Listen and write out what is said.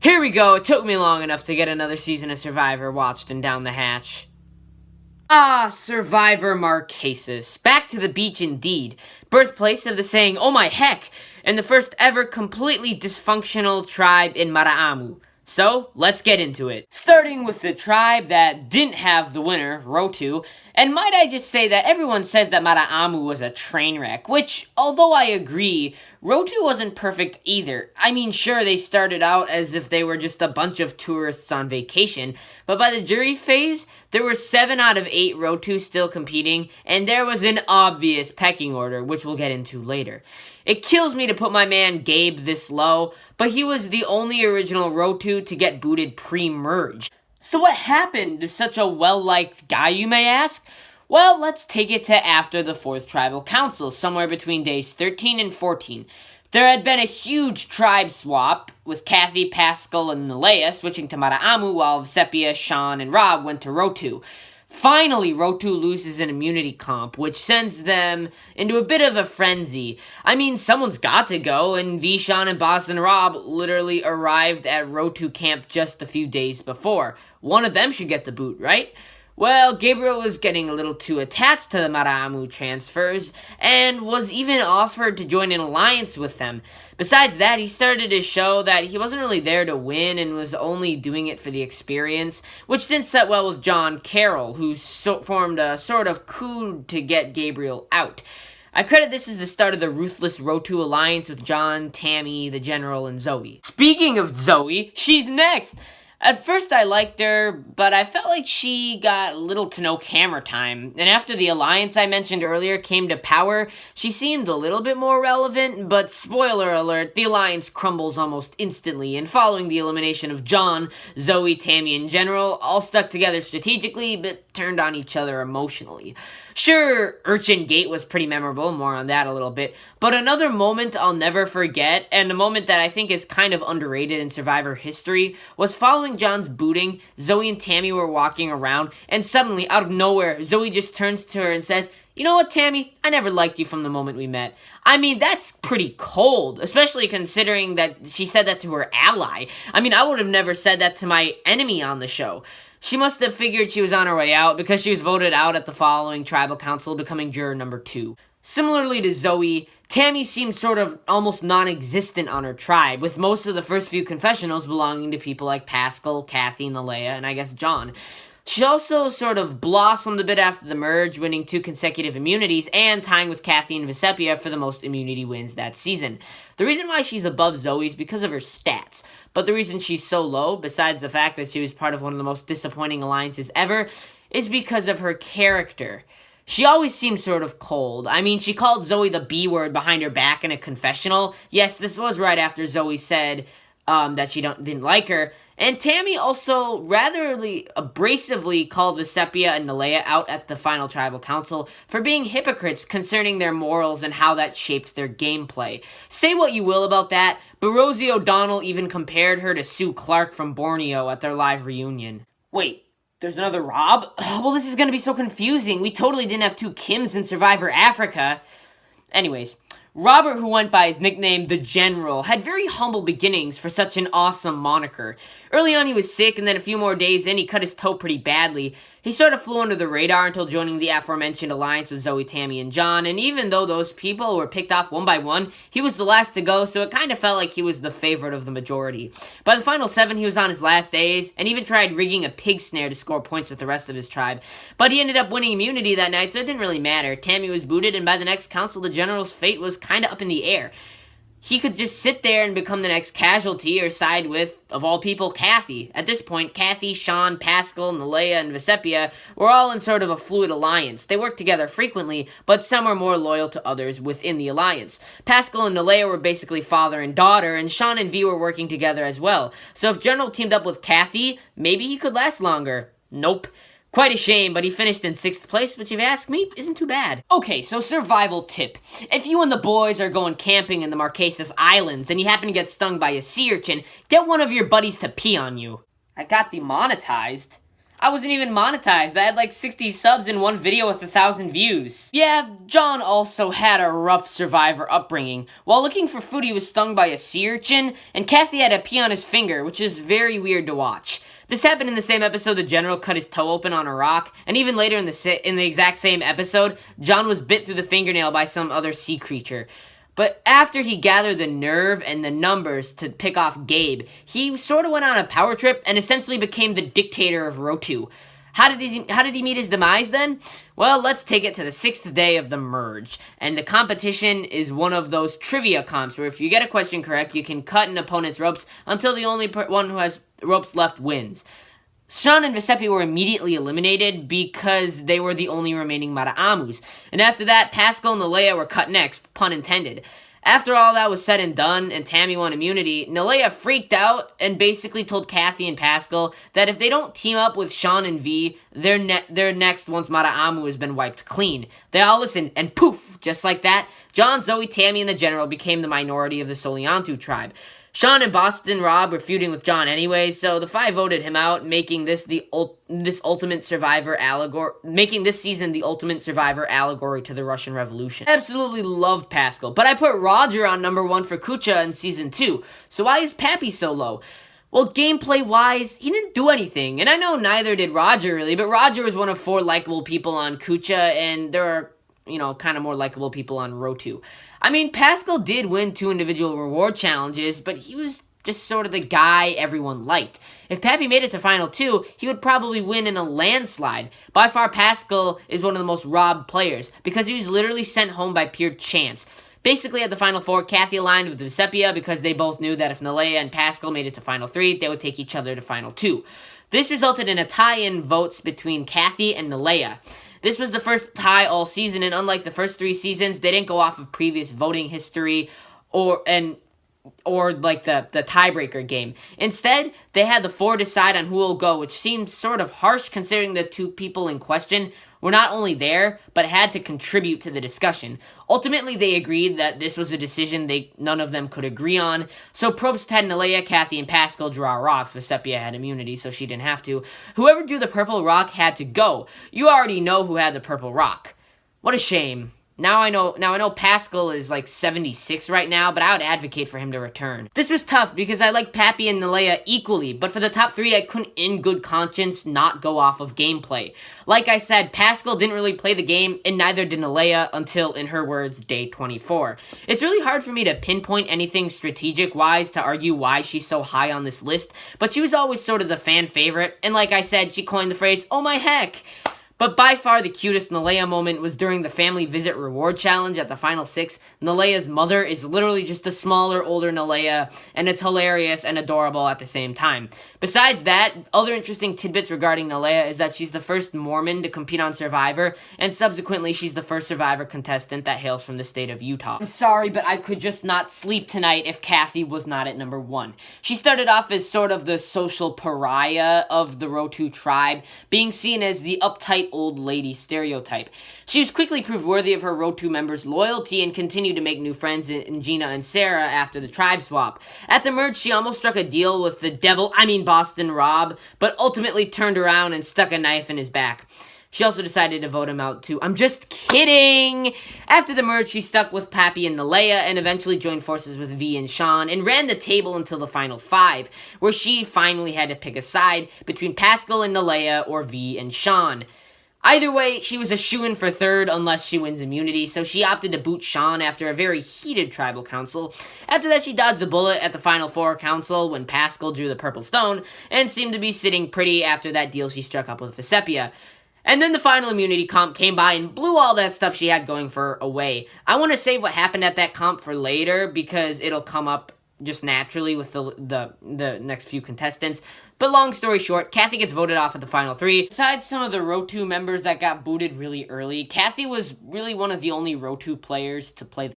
Here we go, it took me long enough to get another season of Survivor watched and down the hatch. Ah, Survivor Marquesas. Back to the beach indeed. Birthplace of the saying, oh my heck, and the first ever completely dysfunctional tribe in Maraamu. So, let's get into it. Starting with the tribe that didn't have the winner, Rotu, and might I just say that everyone says that Maraamu was a train wreck, which, although I agree, Rotu wasn't perfect either. I mean, sure, they started out as if they were just a bunch of tourists on vacation, but by the jury phase, there were 7 out of 8 Rotu still competing, and there was an obvious pecking order, which we'll get into later. It kills me to put my man Gabe this low, but he was the only original Rotu to get booted pre-merge. So what happened to such a well-liked guy, you may ask? Well, let's take it to after the 4th Tribal Council, somewhere between days 13 and 14. There had been a huge tribe swap, with Kathy, Pascal, and Nalea switching to Maraamu, while Sepia, Sean, and Rob went to Rotu. Finally, Rotu loses an immunity comp, which sends them into a bit of a frenzy. I mean, someone's got to go, and Vishan and Boss and Rob literally arrived at Rotu camp just a few days before. One of them should get the boot, right? Well, Gabriel was getting a little too attached to the Maraamu transfers, and was even offered to join an alliance with them. Besides that, he started to show that he wasn't really there to win, and was only doing it for the experience, which didn't set well with John Carroll, who formed a sort of coup to get Gabriel out. I credit this as the start of the Ruthless Rotu alliance with John, Tammy, the General, and Zoe. Speaking of Zoe, she's next! At first I liked her, but I felt like she got little to no camera time, and after the alliance I mentioned earlier came to power, she seemed a little bit more relevant, but spoiler alert, the alliance crumbles almost instantly, and following the elimination of John, Zoe, Tammy, and General, all stuck together strategically, but turned on each other emotionally. Sure, Urchin Gate was pretty memorable, more on that a little bit, but another moment I'll never forget, and a moment that I think is kind of underrated in Survivor history, was following John's booting. Zoe and Tammy were walking around, and suddenly, out of nowhere, Zoe just turns to her and says, "You know what, Tammy? I never liked you from the moment we met." I mean, that's pretty cold, especially considering that she said that to her ally. I mean, I would have never said that to my enemy on the show. She must have figured she was on her way out because she was voted out at the following tribal council, becoming juror number 2. Similarly to Zoe, Tammy seemed sort of almost non-existent on her tribe, with most of the first few confessionals belonging to people like Pascal, Kathy, Nalea, and I guess John. She also sort of blossomed a bit after the merge, winning 2 consecutive immunities and tying with Kathy and Vesepia for the most immunity wins that season. The reason why she's above Zoe is because of her stats, but the reason she's so low, besides the fact that she was part of one of the most disappointing alliances ever, is because of her character. She always seemed sort of cold. I mean, she called Zoe the B word behind her back in a confessional. Yes, this was right after Zoe said that she didn't like her. And Tammy also rather abrasively called Vesepia and Nalea out at the final tribal council for being hypocrites concerning their morals and how that shaped their gameplay. Say what you will about that, but Rosie O'Donnell even compared her to Sue Clark from Borneo at their live reunion. Wait, there's another Rob? Well, this is gonna be so confusing. We totally didn't have 2 Kims in Survivor Africa. Anyways, Robert, who went by his nickname, The General, had very humble beginnings for such an awesome moniker. Early on he was sick, and then a few more days in he cut his toe pretty badly. He sort of flew under the radar until joining the aforementioned alliance with Zoe, Tammy, and John, and even though those people were picked off one by one, he was the last to go, so it kind of felt like he was the favorite of the majority. By the final 7, he was on his last days, and even tried rigging a pig snare to score points with the rest of his tribe. But he ended up winning immunity that night, so it didn't really matter. Tammy was booted, and by the next council, the General's fate was kind of up in the air. He could just sit there and become the next casualty or side with, of all people, Kathy. At this point, Kathy, Sean, Pascal, Nalea, and Vesepia were all in sort of a fluid alliance. They worked together frequently, but some were more loyal to others within the alliance. Pascal and Nalea were basically father and daughter, and Sean and V were working together as well. So if General teamed up with Kathy, maybe he could last longer. Nope. Quite a shame, but he finished in 6th place, which if you ask me, isn't too bad. Okay, so survival tip. If you and the boys are going camping in the Marquesas Islands and you happen to get stung by a sea urchin, get one of your buddies to pee on you. I got demonetized. I wasn't even monetized. I had like 60 subs in one video with 1,000 views. Yeah, John also had a rough Survivor upbringing. While looking for food, he was stung by a sea urchin, and Kathy had a pee on his finger, which is very weird to watch. This happened in the same episode the general cut his toe open on a rock, and even later in the exact same episode, John was bit through the fingernail by some other sea creature. But after he gathered the nerve and the numbers to pick off Gabe, he sort of went on a power trip and essentially became the dictator of Rotu. How did he meet his demise then? Well, let's take it to the 6th day of the merge. And the competition is one of those trivia comps where if you get a question correct, you can cut an opponent's ropes until the only one who has ropes left wins. Sean and Vesepi were immediately eliminated because they were the only remaining Maraamus. And after that, Pascal and Nalea were cut next, pun intended. After all that was said and done, and Tammy won immunity, Nalea freaked out and basically told Kathy and Pascal that if they don't team up with Sean and V, they're next once Maraamu has been wiped clean. They all listened, and poof, just like that, John, Zoe, Tammy, and the General became the minority of the Soliantu tribe. Sean and Boston Rob were feuding with John anyway, so the 5 voted him out, making this ultimate survivor allegory, making this season the ultimate survivor allegory to the Russian Revolution. I absolutely loved Pascal, but I put Roger on number 1 for Kucha in season 2. So why is Pappy so low? Well, gameplay-wise, he didn't do anything, and I know neither did Roger really, but Roger was one of 4 likable people on Kucha, and there are, kind of more likable people on Rotu. I mean, Pascal did win 2 individual reward challenges, but he was just sort of the guy everyone liked. If Pappy made it to Final 2, he would probably win in a landslide. By far, Pascal is one of the most robbed players, because he was literally sent home by pure chance. Basically, at the Final 4, Kathy aligned with Vesepia because they both knew that if Nalea and Pascal made it to Final 3, they would take each other to Final 2. This resulted in a tie-in votes between Kathy and Nalea. This was the first tie all season, and unlike the first 3 seasons, they didn't go off of previous voting history or like the tiebreaker game. Instead, they had the 4 decide on who will go, which seemed sort of harsh considering the 2 people in question were not only there, but had to contribute to the discussion. Ultimately, they agreed that this was a decision none of them could agree on, so Probst had Nalea, Kathy, and Pascal draw rocks. Vesepia had immunity, so she didn't have to. Whoever drew the purple rock had to go. You already know who had the purple rock. What a shame. Now I know Pascal is like 76 right now, but I would advocate for him to return. This was tough because I like Pappy and Nalea equally, but for the top 3, I couldn't in good conscience not go off of gameplay. Like I said, Pascal didn't really play the game, and neither did Nalea until, in her words, day 24. It's really hard for me to pinpoint anything strategic-wise to argue why she's so high on this list, but she was always sort of the fan favorite, and like I said, she coined the phrase, "Oh my heck!" But by far the cutest Nalea moment was during the family visit reward challenge at the Final 6. Nalea's mother is literally just a smaller, older Nalea, and it's hilarious and adorable at the same time. Besides that, other interesting tidbits regarding Nalea is that she's the first Mormon to compete on Survivor, and subsequently she's the first Survivor contestant that hails from the state of Utah. I'm sorry, but I could just not sleep tonight if Kathy was not at number 1. She started off as sort of the social pariah of the Rotu tribe, being seen as the uptight old lady stereotype. She was quickly proved worthy of her Rotu members' loyalty and continued to make new friends in Gina and Sarah after the tribe swap. At the merge, she almost struck a deal with the Boston Rob, but ultimately turned around and stuck a knife in his back. She also decided to vote him out too. I'm just kidding! After the merge, she stuck with Pappy and Nalea and eventually joined forces with V and Sean and ran the table until the final 5, where she finally had to pick a side between Pascal and Nalea or V and Sean. Either way, she was a shoo-in for 3rd unless she wins immunity, so she opted to boot Sean after a very heated tribal council. After that, she dodged a bullet at the Final 4 council when Pascal drew the purple stone, and seemed to be sitting pretty after that deal she struck up with Vesepia. And then the final immunity comp came by and blew all that stuff she had going for her away. I want to save what happened at that comp for later, because it'll come up just naturally with the next few contestants. But long story short, Kathy gets voted off at the Final 3. Besides some of the Rotu members that got booted really early, Kathy was really one of the only Rotu players to play